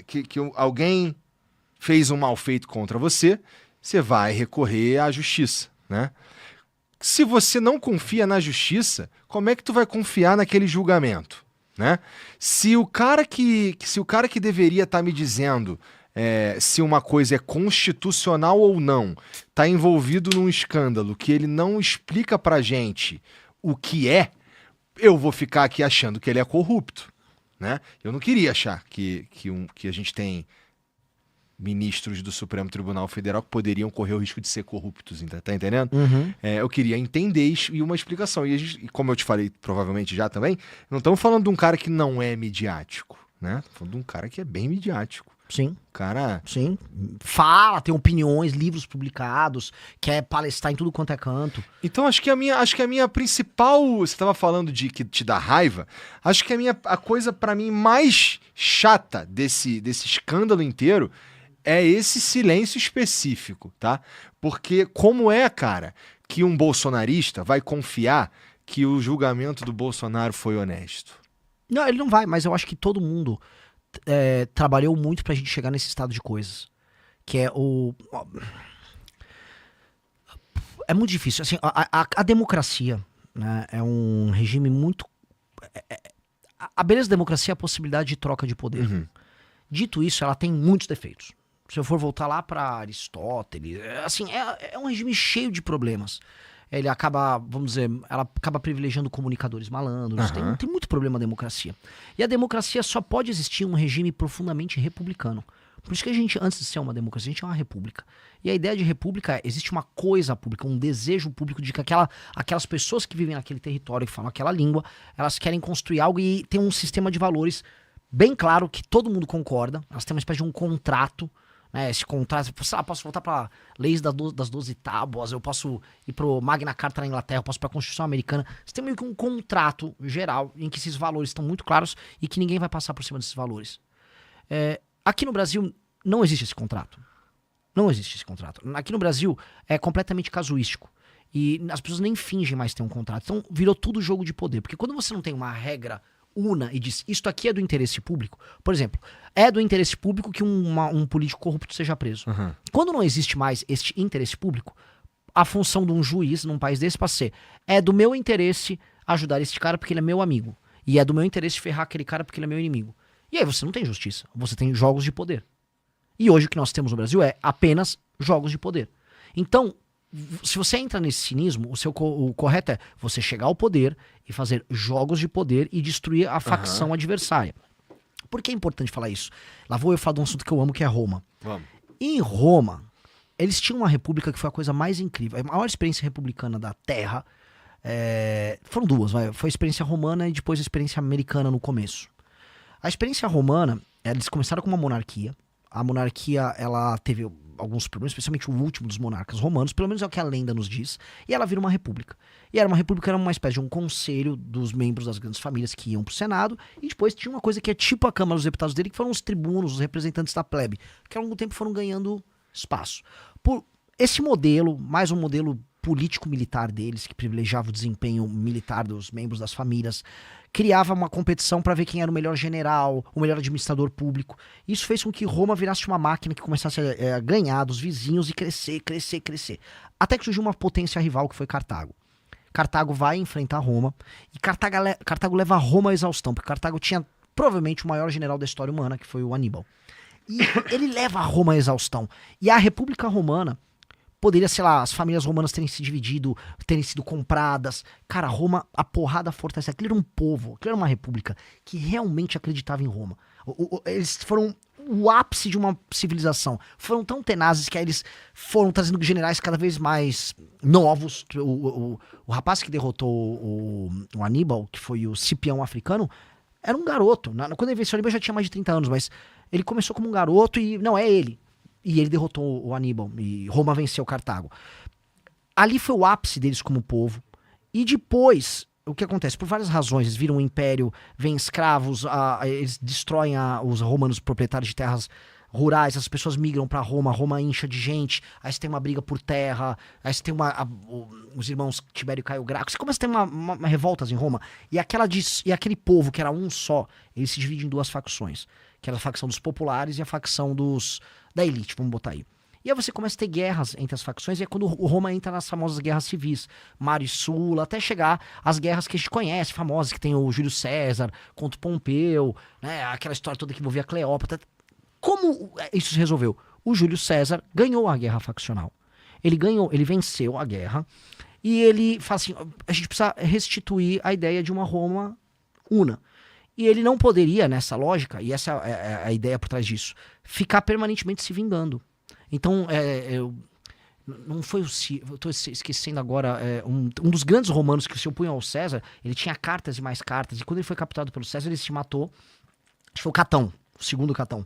que alguém fez um mal feito contra você, você vai recorrer à justiça, né? Se você não confia na justiça, como é que tu vai confiar naquele julgamento, né? Se o cara que deveria estar me dizendo se uma coisa é constitucional ou não, está envolvido num escândalo que ele não explica pra gente o que é, eu vou ficar aqui achando que ele é corrupto, né? Eu não queria achar que a gente tem ministros do Supremo Tribunal Federal que poderiam correr o risco de ser corruptos, tá entendendo? Uhum. Eu queria entender e uma explicação. E como eu te falei, provavelmente já também, não estamos falando de um cara que não é midiático, né? Estamos falando de um cara que é bem midiático. Sim. Cara... Sim. Fala, tem opiniões, livros publicados, quer palestrar em tudo quanto é canto. Então acho que a minha principal... Você estava falando de que te dá raiva. Acho que a coisa para mim mais chata desse escândalo inteiro é esse silêncio específico, tá? Porque como cara, que um bolsonarista vai confiar que o julgamento do Bolsonaro foi honesto? Não, ele não vai, mas eu acho que todo mundo trabalhou muito pra gente chegar nesse estado de coisas. Que é o... É muito difícil. Assim, a democracia, né, é um regime muito... A beleza da democracia é a possibilidade de troca de poder. Uhum. Dito isso, ela tem muitos defeitos. Se eu for voltar lá para Aristóteles, assim, é um regime cheio de problemas. Ele acaba, vamos dizer, ela acaba privilegiando comunicadores malandros. Uhum. Tem muito problema a democracia. E a democracia só pode existir em um regime profundamente republicano. Por isso que a gente, antes de ser uma democracia, a gente é uma república. E a ideia de república existe uma coisa pública, um desejo público de que aquelas pessoas que vivem naquele território e falam aquela língua, elas querem construir algo e tem um sistema de valores bem claro que todo mundo concorda. Elas têm uma espécie de um contrato. Esse contrato, sei lá, posso voltar para leis das 12 tábuas, eu posso ir pro Magna Carta na Inglaterra, eu posso para a Constituição Americana. Você tem meio que um contrato geral em que esses valores estão muito claros e que ninguém vai passar por cima desses valores. Aqui no Brasil não existe esse contrato. Não existe esse contrato. Aqui no Brasil é completamente casuístico. E as pessoas nem fingem mais ter um contrato. Então virou tudo jogo de poder. Porque quando você não tem uma regra una e diz, isto aqui é do interesse público, por exemplo, é do interesse público que um político corrupto seja preso. Uhum. Quando não existe mais este interesse público, a função de um juiz num país desse passa a ser, é do meu interesse ajudar esse cara porque ele é meu amigo, e é do meu interesse ferrar aquele cara porque ele é meu inimigo. E aí você não tem justiça, você tem jogos de poder. E hoje o que nós temos no Brasil é apenas jogos de poder. Então, se você entra nesse cinismo, o correto é você chegar ao poder e fazer jogos de poder e destruir a facção adversária. Por que é importante falar isso? Lá vou eu falar de um assunto que eu amo, que é Roma. Vamos. Em Roma, eles tinham uma república que foi a coisa mais incrível. A maior experiência republicana da Terra foram duas. Foi a experiência romana e depois a experiência americana no começo. A experiência romana, eles começaram com uma monarquia. A monarquia, ela teve alguns problemas, especialmente o último dos monarcas romanos, pelo menos é o que a lenda nos diz, e ela vira uma república. E era uma espécie de um conselho dos membros das grandes famílias que iam pro Senado, e depois tinha uma coisa que é tipo a Câmara dos Deputados dele, que foram os tribunos, os representantes da plebe, que ao longo do tempo foram ganhando espaço. Por esse modelo, mais um modelo político-militar deles, que privilegiava o desempenho militar dos membros das famílias, criava uma competição para ver quem era o melhor general, o melhor administrador público. Isso fez com que Roma virasse uma máquina que começasse a ganhar dos vizinhos e crescer. Até que surgiu uma potência rival, que foi Cartago. Cartago vai enfrentar Roma, e Cartago leva Roma à exaustão, porque Cartago tinha provavelmente o maior general da história humana, que foi o Aníbal. E ele leva Roma à exaustão. E a República Romana poderia, sei lá, as famílias romanas terem se dividido, terem sido compradas. Cara, Roma, a porrada fortalece. Aquilo era um povo, aquilo era uma república que realmente acreditava em Roma. Eles foram o ápice de uma civilização. Foram tão tenazes que aí eles foram trazendo generais cada vez mais novos. O rapaz que derrotou o Aníbal, que foi o Cipião africano, era um garoto. Quando ele venceu o Aníbal já tinha mais de 30 anos, mas ele começou como um garoto e não, é ele. E ele derrotou o Aníbal e Roma venceu Cartago. Ali foi o ápice deles como povo. E depois, o que acontece? Por várias razões, eles viram um império, vêm escravos, eles destroem os romanos proprietários de terras rurais, as pessoas migram para Roma, Roma incha de gente, aí você tem uma briga por terra, aí você tem os irmãos Tibério e Caio Graco, você começa a ter uma revoltas em Roma, e aquele povo que era um só, ele se divide em duas facções, que era a facção dos populares e a facção da elite, vamos botar aí. E aí você começa a ter guerras entre as facções, e é quando o Roma entra nas famosas guerras civis, Mário e Sula, até chegar às guerras que a gente conhece, famosas, que tem o Júlio César contra o Pompeu, né, aquela história toda que envolvia Cleópatra. Como isso se resolveu? O Júlio César ganhou a guerra faccional. Ele venceu a guerra, e ele fala assim, a gente precisa restituir a ideia de uma Roma una. E ele não poderia, nessa lógica, e essa é a ideia por trás disso, ficar permanentemente se vingando. Então, não foi o Ciro, eu estou esquecendo agora, um dos grandes romanos que se opunha ao César, ele tinha cartas e mais cartas, e quando ele foi capturado pelo César, ele se matou, acho que foi o Catão, o segundo Catão.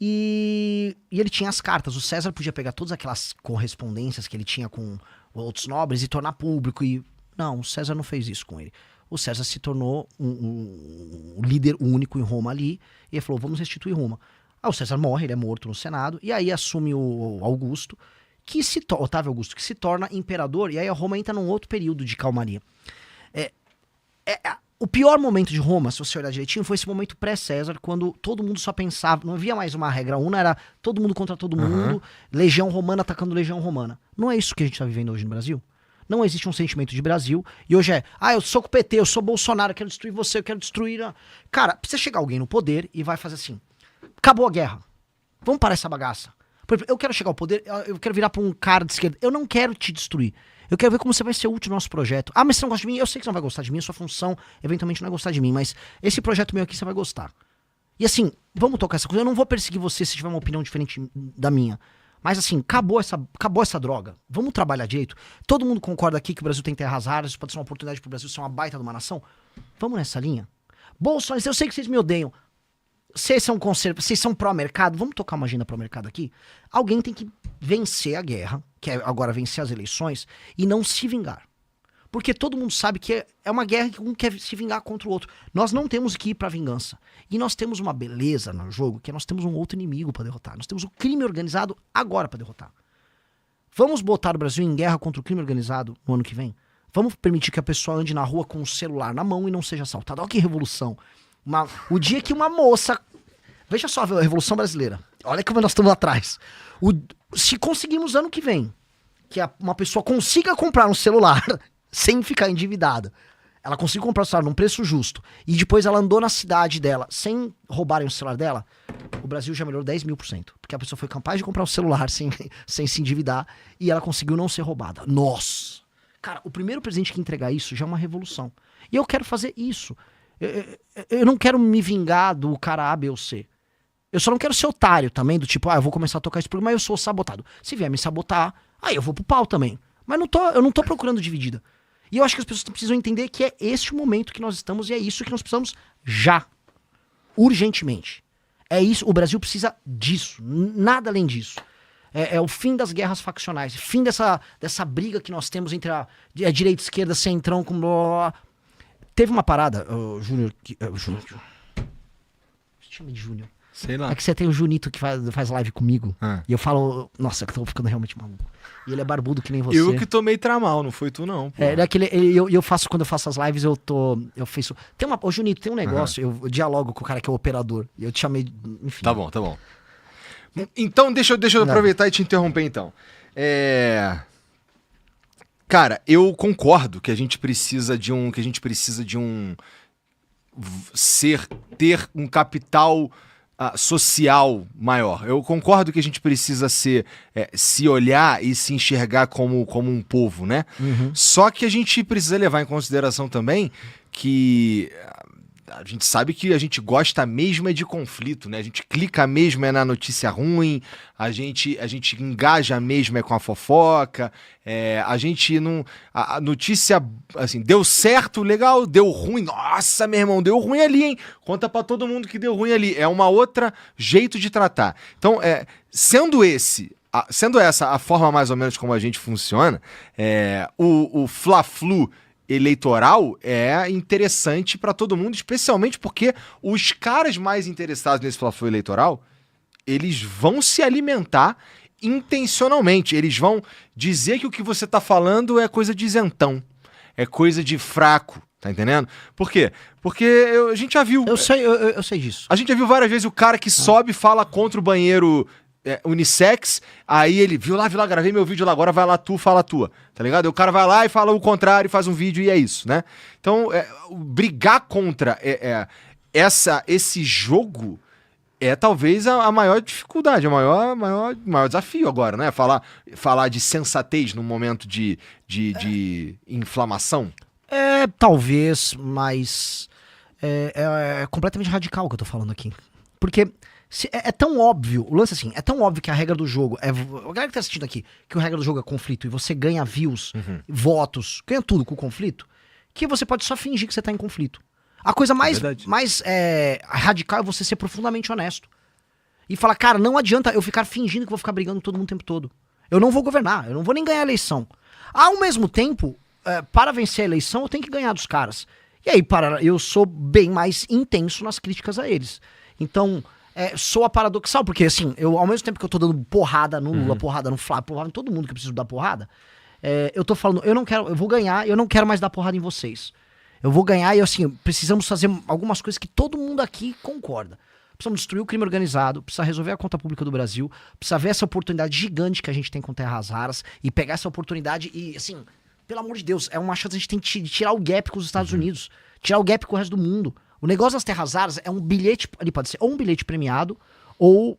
E ele tinha as cartas, o César podia pegar todas aquelas correspondências que ele tinha com outros nobres e tornar público, e não, o César não fez isso com ele. O César se tornou um líder único em Roma ali, e ele falou, vamos restituir Roma. O César morre, ele é morto no Senado, e aí assume o Augusto, Otávio Augusto, que se torna imperador, e aí a Roma entra num outro período de calmaria. O pior momento de Roma, se você olhar direitinho, foi esse momento pré-César, quando todo mundo só pensava, não havia mais uma regra una, era todo mundo contra todo mundo, legião romana atacando legião romana. Não é isso que a gente está vivendo hoje no Brasil? Não existe um sentimento de Brasil, e hoje eu sou com o PT, eu sou Bolsonaro, eu quero destruir você, eu quero destruir... Cara, precisa chegar alguém no poder e vai fazer assim... Acabou a guerra. Vamos parar essa bagaça. Por exemplo, eu quero chegar ao poder, eu quero virar pra um cara de esquerda. Eu não quero te destruir. Eu quero ver como você vai ser útil no nosso projeto. Ah, mas você não gosta de mim? Eu sei que você não vai gostar de mim. A sua função, eventualmente, não é gostar de mim. Mas esse projeto meu aqui, você vai gostar. E assim, vamos tocar essa coisa. Eu não vou perseguir você se tiver uma opinião diferente da minha. Mas assim, acabou essa droga. Vamos trabalhar direito. Todo mundo concorda aqui que o Brasil tem terras raras. Isso pode ser uma oportunidade pro Brasil ser uma baita de uma nação. Vamos nessa linha. Bolsonaro, eu sei que vocês me odeiam. Vocês são conservadores, vocês são pró-mercado, vamos tocar uma agenda pró-mercado aqui? Alguém tem que vencer a guerra, que é agora vencer as eleições, e não se vingar. Porque todo mundo sabe que é uma guerra que um quer se vingar contra o outro. Nós não temos que ir pra vingança. E nós temos uma beleza no jogo, que nós temos um outro inimigo pra derrotar. Nós temos o crime organizado agora pra derrotar. Vamos botar o Brasil em guerra contra o crime organizado no ano que vem? Vamos permitir que a pessoa ande na rua com o celular na mão e não seja assaltada? Olha que revolução. O dia que uma moça... Veja só a Revolução Brasileira. Olha como nós estamos atrás. Se conseguimos ano que vem que uma pessoa consiga comprar um celular sem ficar endividada, ela conseguiu comprar o celular num preço justo, e depois ela andou na cidade dela sem roubarem o celular dela, o Brasil já melhorou 10.000%. Porque a pessoa foi capaz de comprar o celular sem se endividar, e ela conseguiu não ser roubada. Nossa! Cara, o primeiro presidente que entregar isso já é uma revolução. E eu quero fazer isso. Eu não quero me vingar do cara A, B ou C. Eu só não quero ser otário também, do tipo, eu vou começar a tocar esse programa, mas eu sou sabotado. Se vier me sabotar, aí eu vou pro pau também. Mas eu não tô procurando dividida. E eu acho que as pessoas precisam entender que é este o momento que nós estamos, e é isso que nós precisamos já. Urgentemente. É isso, o Brasil precisa disso. Nada além disso. É o fim das guerras faccionais, fim dessa briga que nós temos entre a direita e a esquerda, centrão, com blá, blá, blá. Teve uma parada, Júnior. Chama de Júnior. Sei lá. É que você tem o Junito que faz live comigo. E eu falo, nossa, eu tô ficando realmente maluco. E ele é barbudo que nem você. Eu que tomei tramal, não foi tu não. Ele é aquele, quando eu faço as lives, eu faço. Ô Junito, tem um negócio, eu dialogo com o cara que é o operador. E eu te chamei, enfim. Tá bom. Então, deixa eu aproveitar e te interromper então. Cara, eu concordo que a gente precisa de ter um capital social maior. Eu concordo que a gente precisa se olhar e se enxergar como um povo, né? Só que a gente precisa levar em consideração também que a gente sabe que a gente gosta mesmo de conflito, né? A gente clica mesmo na notícia ruim, a gente engaja mesmo com a fofoca, a gente não... A notícia, assim, deu certo, legal, deu ruim, nossa, meu irmão, deu ruim ali, hein? Conta pra todo mundo que deu ruim ali. É uma outra jeito de tratar. Então, sendo essa a forma mais ou menos como a gente funciona, o Fla-Flu eleitoral é interessante para todo mundo, especialmente porque os caras mais interessados nesse Fla-Flu eleitoral, eles vão se alimentar intencionalmente, eles vão dizer que o que você tá falando é coisa de isentão, é coisa de fraco, Tá entendendo? Por quê? Porque a gente já viu... Eu sei disso. A gente já viu várias vezes o cara que sobe e fala contra o banheiro unissex, aí ele viu lá, gravei meu vídeo lá, agora vai lá tu, fala a tua, tá ligado? E o cara vai lá e fala o contrário, faz um vídeo e é isso, né? Então, brigar contra esse jogo é talvez a maior dificuldade, o maior desafio agora, né? Falar de sensatez num momento de inflamação. Talvez, mas é completamente radical o que eu tô falando aqui. Porque é tão óbvio, o lance assim, é tão óbvio que a regra do jogo, a galera que tá assistindo aqui, que a regra do jogo é conflito e você ganha views, votos, ganha tudo com o conflito, que você pode só fingir que você tá em conflito. A coisa mais radical é você ser profundamente honesto. E falar, cara, não adianta eu ficar fingindo que vou ficar brigando com todo mundo o tempo todo. Eu não vou governar, eu não vou nem ganhar a eleição. Ao mesmo tempo, para vencer a eleição, eu tenho que ganhar dos caras. E aí, eu sou bem mais intenso nas críticas a eles. Então, soa paradoxal, porque assim, ao mesmo tempo que eu tô dando porrada no Lula, porrada no Flávio, porrada em todo mundo que eu preciso dar porrada, eu tô falando, eu vou ganhar, eu não quero mais dar porrada em vocês. Eu vou ganhar e assim, precisamos fazer algumas coisas que todo mundo aqui concorda. Precisamos destruir o crime organizado, precisa resolver a conta pública do Brasil, precisa ver essa oportunidade gigante que a gente tem com terras raras e pegar essa oportunidade e, assim, pelo amor de Deus, é uma chance de a gente tem de tirar o gap com os Estados Unidos, tirar o gap com o resto do mundo. O negócio das terras raras é um bilhete, ali pode ser ou um bilhete premiado ou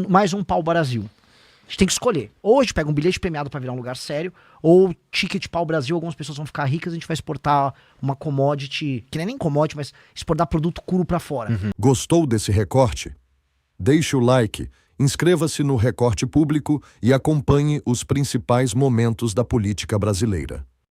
mais um pau-Brasil. A gente tem que escolher. Ou a gente pega um bilhete premiado pra virar um lugar sério, ou ticket pau-Brasil, algumas pessoas vão ficar ricas, a gente vai exportar uma commodity, que nem commodity, mas exportar produto cru pra fora. Gostou desse recorte? Deixe o like, inscreva-se no Recorte Público e acompanhe os principais momentos da política brasileira.